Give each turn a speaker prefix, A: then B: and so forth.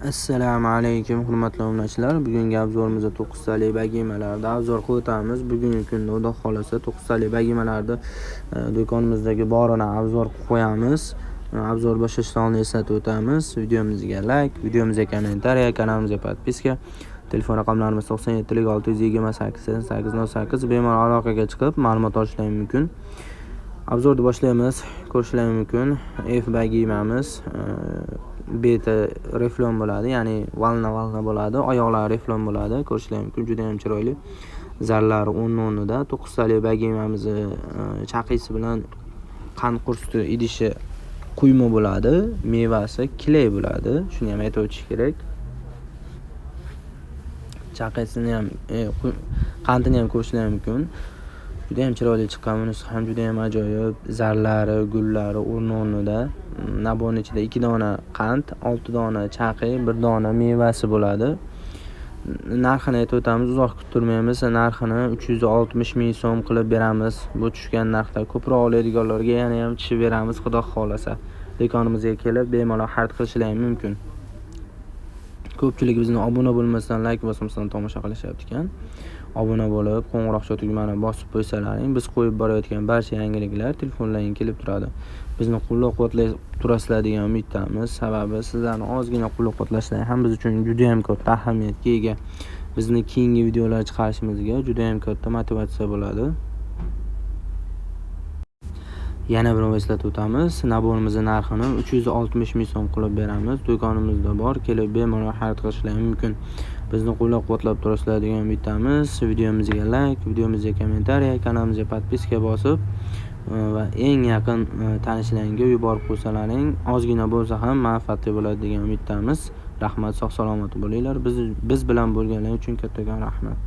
A: Assalomu alaykum hurmatli obunachilar. Bugungi obzorimizda 9 talik bagimalarda obzor qilib bugungi kunda Xudo xolasa 9 talik bagimalarni do'konimizdagi borini obzor qilib qo'yamiz. Obzor boshlashni eslatib o'tamiz. Videomizga like, videomizga kommentariy, kanalimizga podpiska. Telefon raqamlarimiz 97 628 8808. Bemalol aloqaga chiqib ma'lumot olishingiz mumkin. Obzorni boshlaymiz. Ko'rishingiz mumkin. F bagimamiz beti reflon bo'ladi, ya'ni valna bo'ladi, oyoqlari reflon bo'ladi. Ko'rishingiz mumkin, juda ham chiroyli. Zarlari o'rnida 9 talik bagimamiz chaqisi bilan qand qursti idishi quyma bo'ladi, mevasi kley bo'ladi. Shuni ham aytib o'tish kerak. Chaqasini ham qandini ham ko'rishingiz mumkin. Juda ham chiroyli chiqqan, bunisi ham juda ham ajoyib. Zarlari, gullari o'rnida. Naboni ichida 2 dona qand, 6 dona chaqi, 1 dona mevasi bo'ladi. Narxini aytib o'tamiz, uzoq kuttirmaymiz. Narxini 360 ming so'm qilib beramiz. Bu tushgan narxda ko'proq oladiganlarga yana ham tushib beramiz, Xudo xolasa. Do'konimizga kelib bemalol xarid qilishingiz mumkin. Ko'pchilik bizni obuna bo'lmasdan like bosmasdan tomosha qilishyapti ekan. Obuna bo'lib, qo'ng'iroqcha tugmani bosib qo'ysalaring, biz qo'yib borayotgan barcha yangiliklar telefonlaringizga kelib turadi. Bizni qo'llab-quvvatlay turasizlar degan umiddamiz. Sababi sizlarning ozgina qo'llab-quvvatlashlaring ham biz uchun juda ham katta ahamiyatga ega. Bizni keyingi videolar chiqarishimizga juda ham katta motivatsiya bo'ladi. Yana bir eslatib o'tamiz. Nabonimizning narxini 360 ming so'm qilib beramiz. Do'konimizda bor, kelib bemalol xarid qilishingiz mumkin. Bizni qo'llab-quvvatlab turasizlar degan umiddamiz. Videomizga like, videomizga kommentariy, kanalimizga podpiska bosib va eng yaqin tanishlaringizga yuborib qo'ysalaring, ozgina bo'lsa ham manfaatli bo'ladi degan umiddamiz. Rahmat, sog' salomat bo'linglar. Biz bilan bo'lganlar uchun kattakon rahmat.